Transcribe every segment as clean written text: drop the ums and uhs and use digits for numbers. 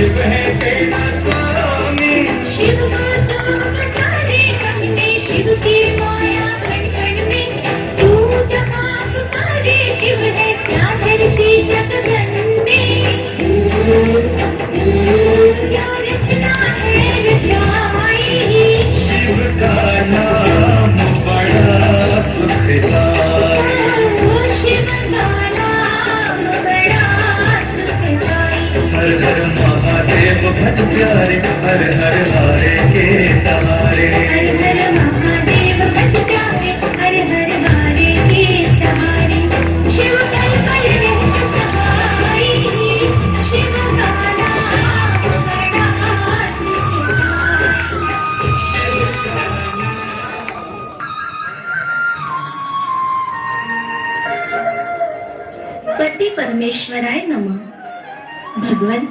शिव है तेरा स्वामी। शिव को तो बता दे हमें, शिव की माया कण कण में। तू जहाँ पुकारे शिव है क्या धरती जगन में। क्या रचना है रचाई, शिव का नाम बड़ा सुखदाई। शिव का नाम बड़ा सुखदाई। हर हर महादेव भज प्यारे, हर हर हारे के सहारे। हर हर महादेव भज प्यारे, हर हर हारे के सहारे। शिव पल पल रहता सहाई, शिव का नाम बड़ा सुखदाई। शिव का पति परमेश्वराय नमः। भगवान,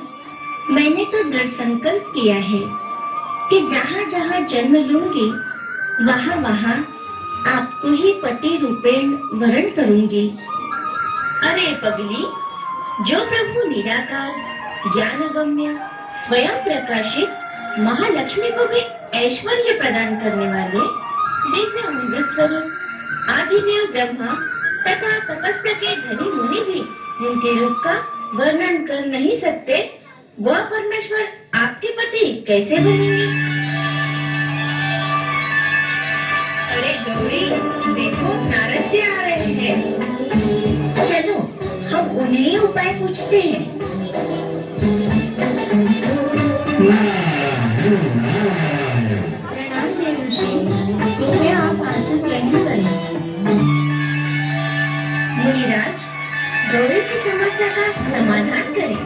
मैंने तो दृढ़ संकल्प किया है कि जहाँ जहाँ जन्म लूंगी वहाँ वहाँ आपको ही पति रूपेण वरण करूंगी। अरे पगली, जो प्रभु निराकार, ज्ञानगम्य, स्वयं प्रकाशित महालक्ष्मी को भी ऐश्वर्य प्रदान करने वाले दिव्य अमृत स्वरूप आदिदेव ब्रह्मा तथा तपस्या के धनी मुनि भी उनके रूप का वर्णन कर नहीं सकते, वह परमेश्वर आपके पति कैसे बनेंगे? अरे गौरी, देखो नारद जी आ रहे हैं। चलो हम उन्हें उपाय पूछते हैं। प्रणाम देव ऋषि, कृपया आप आसन ग्रहण करें। मुनिराज, गौरी की समस्या का समाधान करें।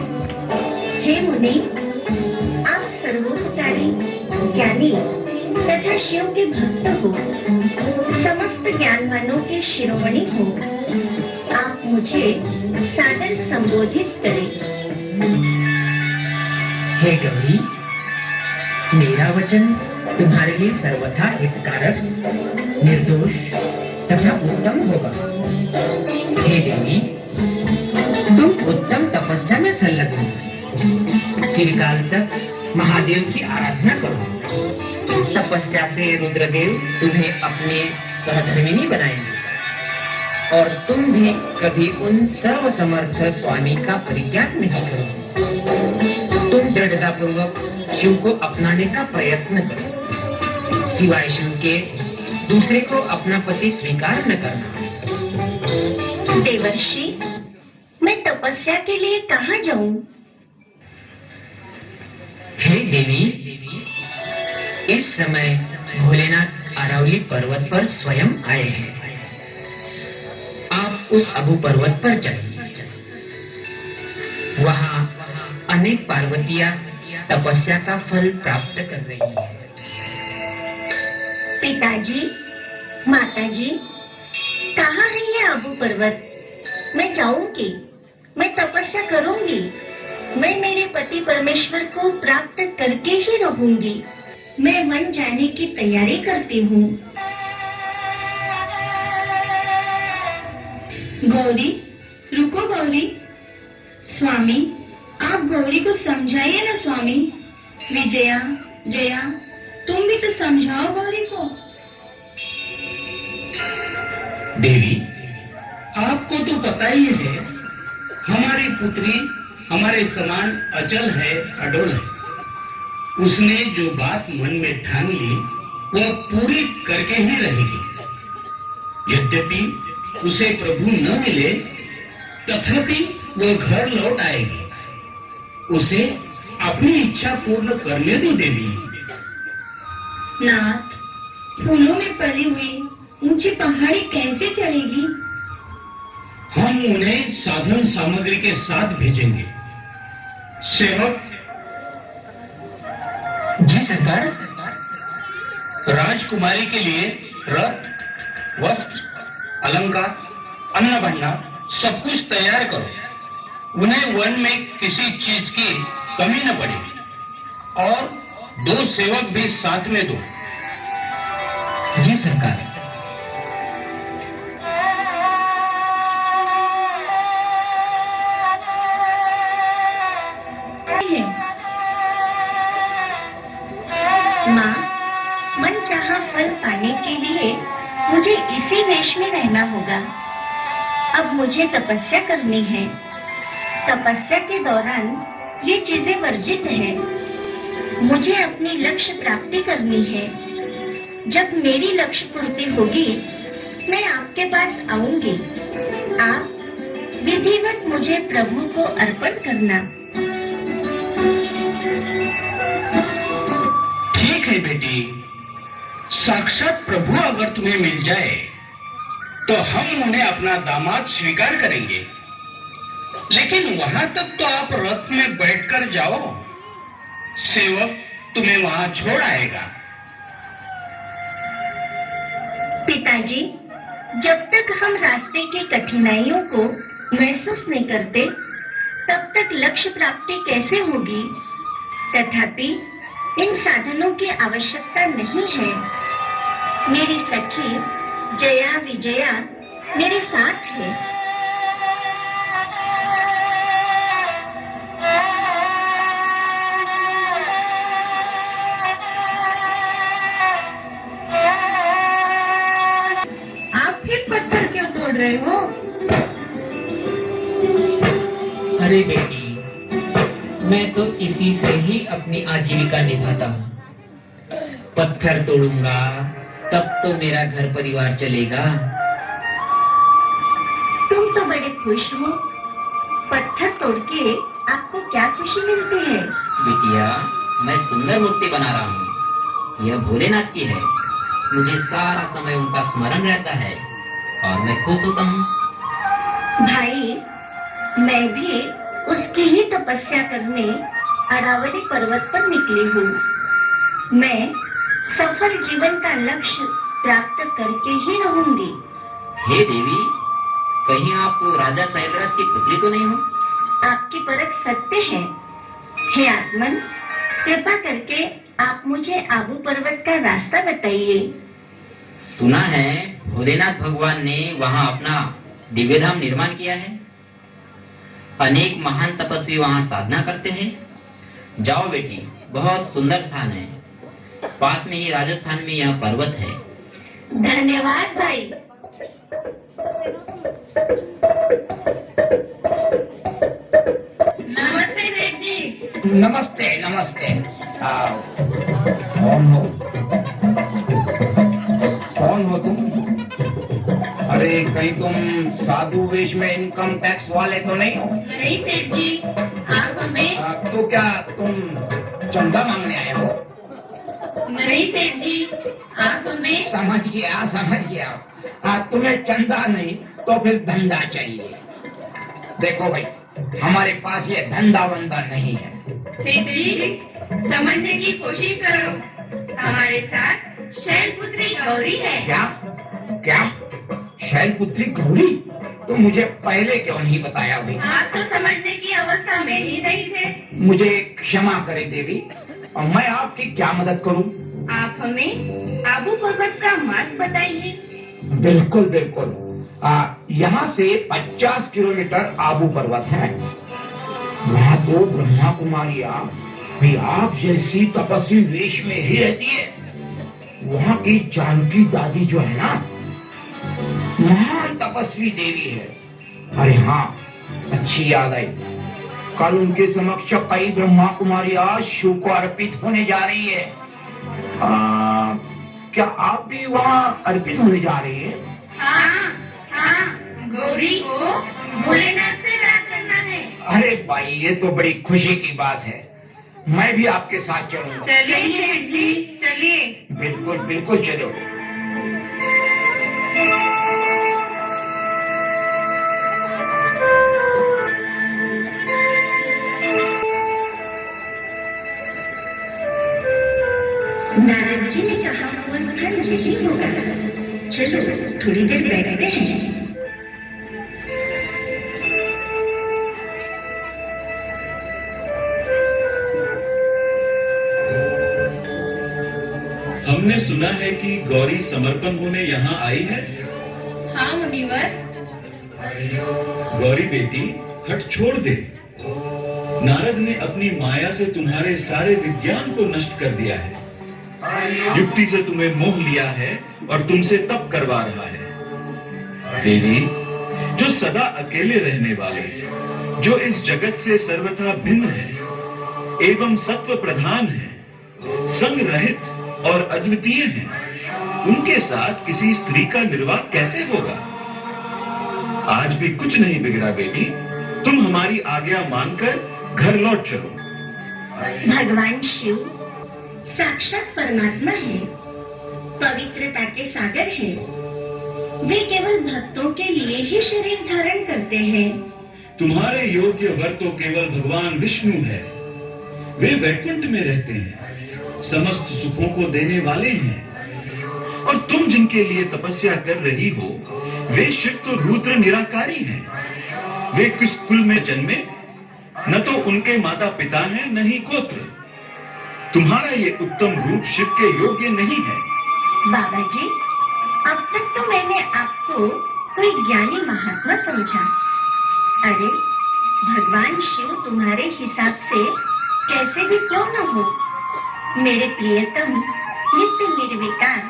हे मुनि, आप सर्वोपचारी, ज्ञानी तथा शिव के भक्त हो, समस्त ज्ञानवानों के शिरोमणि हो। आप मुझे सादर संबोधित करें। हे गौरी, मेरा वचन तुम्हारे लिए सर्वथा हितकारक, निर्दोष तथा उत्तम होगा। हे देवी, तुम उत्तम तपस्या में संलग्न हो। चिरकाल तक महादेव की आराधना करो। तपस्या से रुद्रदेव तुम्हें अपने सहधर्मिणी बनाएंगे और तुम भी कभी उन सर्वसमर्थ स्वामी का परित्याग नहीं करो। तुम दृढ़तापूर्वक शिव को अपनाने का प्रयत्न करो। सिवाय शिव के दूसरे को अपना पति स्वीकार न करना। देवर्षि, मैं तपस्या के लिए कहाँ जाऊं? हे देवी, इस समय भोलेनाथ अरावली पर्वत पर स्वयं आए हैं। आप उस अबू पर्वत पर जाइए। वहाँ अनेक पार्वतियां तपस्या का फल प्राप्त कर रही हैं। पिताजी, माताजी, कहाँ है ये अबू पर्वत? मैं जाऊंगी, मैं तपस्या करूंगी, मैं मेरे पति परमेश्वर को प्राप्त करके ही रहूंगी। मैं वन जाने की तैयारी करती हूँ। गौरी, रुको गौरी। स्वामी, आप गौरी को समझाइए ना स्वामी। विजया, जया, तुम भी तो समझाओ गौरी को। देवी, आपको तो पता ही है, हमारी पुत्री हमारे समान अचल है, अडोल है। उसने जो बात मन में ठान ली वह पूरी करके ही रहेगी। यद्यपि उसे प्रभु न मिले तथापि वह घर लौट आएगी। उसे अपनी इच्छा पूर्ण करने दो देवी। नाथ, फूलों में पली हुई ऊंची पहाड़ी कैसे चढ़ेगी? हम उन्हें साधन सामग्री के साथ भेजेंगे। सेवक। जी सरकार। राजकुमारी के लिए रथ, वस्त्र, अलंकार, अन्न भंडार सब कुछ तैयार करो। उन्हें वन में किसी चीज की कमी न पड़े और 2 सेवक भी साथ में दो। जी सरकार। माँ, मनचाहा फल पाने के लिए मुझे इसी वेश में रहना होगा। अब मुझे तपस्या करनी है। तपस्या के दौरान ये चीजें वर्जित है। मुझे अपनी लक्ष्य प्राप्ति करनी है। जब मेरी लक्ष्य पूर्ति होगी, मैं आपके पास आऊंगी। आप विधिवत मुझे प्रभु को अर्पण करना। ठीक है बेटी, साक्षात प्रभु अगर तुम्हें मिल जाए तो हम उन्हें अपना दामाद स्वीकार करेंगे, लेकिन वहां तक तो आप रथ में बैठकर जाओ, सेवक तुम्हें वहां छोड़ आएगा। पिताजी, जब तक हम रास्ते की कठिनाइयों को महसूस नहीं करते, तब तक लक्ष्य प्राप्ति कैसे होगी? तथापि इन साधनों की आवश्यकता नहीं है। मेरी सखी जया विजया मेरे साथ है। आप फिर पत्थर क्यों तोड़ रहे हो? अरे बेटी, मैं तो इसी से ही अपनी आजीविका निभाता हूँ। पत्थर तोड़ूंगा तब तो मेरा घर परिवार चलेगा। तुम तो बड़े खुश हो। पत्थर तोड़ के आपको क्या खुशी मिलती है? बिटिया, मैं सुंदर मूर्ति बना रहा हूँ। यह भोलेनाथ की है। मुझे सारा समय उनका स्मरण रहता है और मैं खुश होता हूँ। भाई, मैं भी उसकी ही तपस्या करने अरावली पर्वत पर निकली हूँ। मैं सफल जीवन का लक्ष्य प्राप्त करके ही रहूंगी। हे देवी, कहीं आप राजा शैलराज की पुत्री तो नहीं हो? आपकी परख सत्य है। हे आत्मन, कृपा करके आप मुझे आबू पर्वत का रास्ता बताइए। सुना है भोलेनाथ भगवान ने वहाँ अपना दिव्य धाम निर्माण किया है। अनेक महान तपस्वी वहाँ साधना करते हैं। जाओ बेटी, बहुत सुंदर स्थान है। पास में ही राजस्थान में यह पर्वत है। धन्यवाद भाई। नमस्ते देव जी। नमस्ते नमस्ते। कौन हो? कौन हो तुम? अरे कहीं तुम साधु वेश में इनकम टैक्स वाले तो नहीं हो? नहीं सेठ जी, आप हमें। तो क्या तुम चंदा मांगने आए हो? नहीं सेठ जी, आप हमें। समझ गया। तुम्हें चंदा नहीं तो फिर धंधा चाहिए। देखो भाई, हमारे पास ये धंधा वंदा नहीं है। सेठ जी, समझने की कोशिश करो। हमारे साथ शैलपुत्री गौरी है। क्या? शैलपुत्री गौरी? तो मुझे पहले क्यों नहीं बताया भाई? आप तो समझने की अवस्था में ही नहीं थे। मुझे क्षमा करे देवी, और मैं आपकी क्या मदद करूं? आप हमें आबू पर्वत का मार्ग बताइए। बिल्कुल। यहाँ से 50 किलोमीटर आबू पर्वत है। वहाँ तो ब्रह्मा कुमारियाँ भी आप जैसी तपस्वी वेश में ही रहती है। वहाँ की जानकी दादी जो है ना, महान तपस्वी देवी है। अरे हाँ, अच्छी याद आई। कल उनके समक्ष कई ब्रह्मा कुमारियाँ शिव को अर्पित होने जा रही है। क्या आप भी वहाँ अर्पित होने जा रही है? हाँ, गौरी को भोलेनाथ से राज करना है। अरे भाई, ये तो बड़ी खुशी की बात है। मैं भी आपके साथ चलूंगा। चलिए जी, चलिए। बिल्कुल चलो। नारद जी ने कहा हुआ स्थल यही होगा। चलो थोड़ी देर बैठते हैं। हमने सुना है कि गौरी समर्पण होने यहाँ आई है। हाँ मुनिवर। गौरी बेटी, हट छोड़ दे। नारद ने अपनी माया से तुम्हारे सारे विज्ञान को नष्ट कर दिया है। युक्ति से तुम्हें मोह लिया है और तुमसे तप करवा रहा है। देवी, जो सदा अकेले रहने वाले, जो इस जगत से सर्वथा भिन्न है एवं सत्व प्रधान है, संग रहित और अद्वितीय है, उनके साथ किसी स्त्री का निर्वाह कैसे होगा? आज भी कुछ नहीं बिगड़ा बेटी, तुम हमारी आज्ञा मानकर घर लौट चलो। भगवान शिव साक्षात परमात्मा है, पवित्रता के सागर है। वे केवल भक्तों के लिए ही शरीर धारण करते हैं। तुम्हारे योग्य वर तो केवल भगवान विष्णु है। वे वैकुंठ में रहते हैं, समस्त सुखों को देने वाले हैं। और तुम जिनके लिए तपस्या कर रही हो, वे शिव तो रुद्र निराकारी हैं। वे किस कुल में जन्मे? न तो उनके माता पिता हैं, न ही गोत्र। तुम्हारा ये उत्तम रूप शिव के योग्य नहीं है। बाबा जी, अब तक तो मैंने आपको कोई ज्ञानी महात्मा समझा। अरे, भगवान शिव तुम्हारे हिसाब से कैसे भी क्यों न हो, मेरे प्रियतम, नित्य निर्विकार,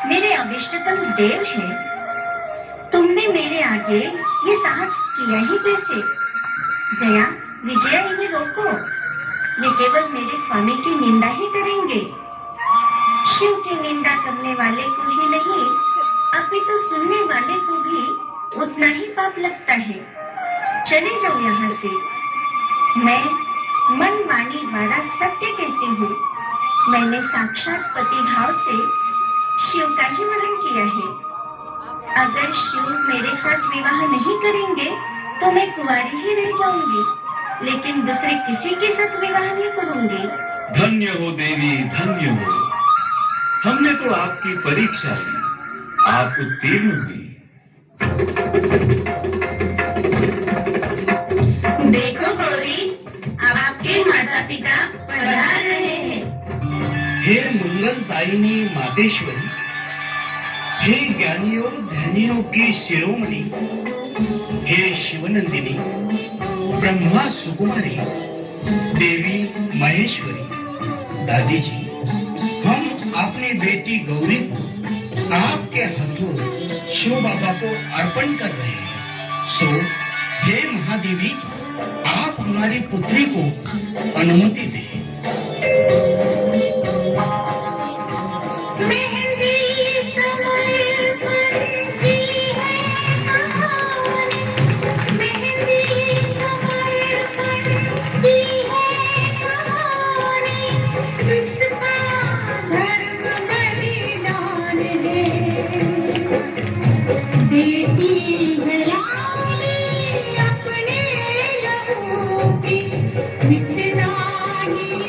मेरे अभिष्टतम देव है। तुमने मेरे आगे ये साहस किया ही कैसे? जया, विजया, इन्हें रोको। ये केवल मेरे स्वामी की निंदा ही करेंगे। शिव की निंदा करने वाले को ही नहीं, अपितु सुनने वाले को भी उतना ही पाप लगता है। चले जाओ यहाँ से। मैं मन वाणी द्वारा सत्य कहती हूँ। मैंने साक्षात पति भाव से शिव का ही वर्णन किया है। अगर शिव मेरे साथ विवाह नहीं करेंगे तो मैं कुंवारी ही रह जाऊंगी, लेकिन दूसरे किसी के साथ विवाह नहीं करूंगी। धन्य हो देवी, धन्य हो। हमने तो आपकी परीक्षा ली, आप उत्तीर्ण हुई। देखो गौरी, अब आपके माता पिता पधार रहे हैं। हे मंगलदायिनी मातेश्वरी, हे ज्ञानियों ध्यानियों की शिरोमणि, हे शिवनंदिनी, ब्रह्मा सुकुमारी, देवी महेश्वरी, दादी जी, हम अपनी बेटी गौरी को आपके हाथों शिव बाबा को अर्पण कर रहे हैं। सो हे महादेवी, आप हमारी पुत्री को अनुमति दें। अपने लहू की मिटना ही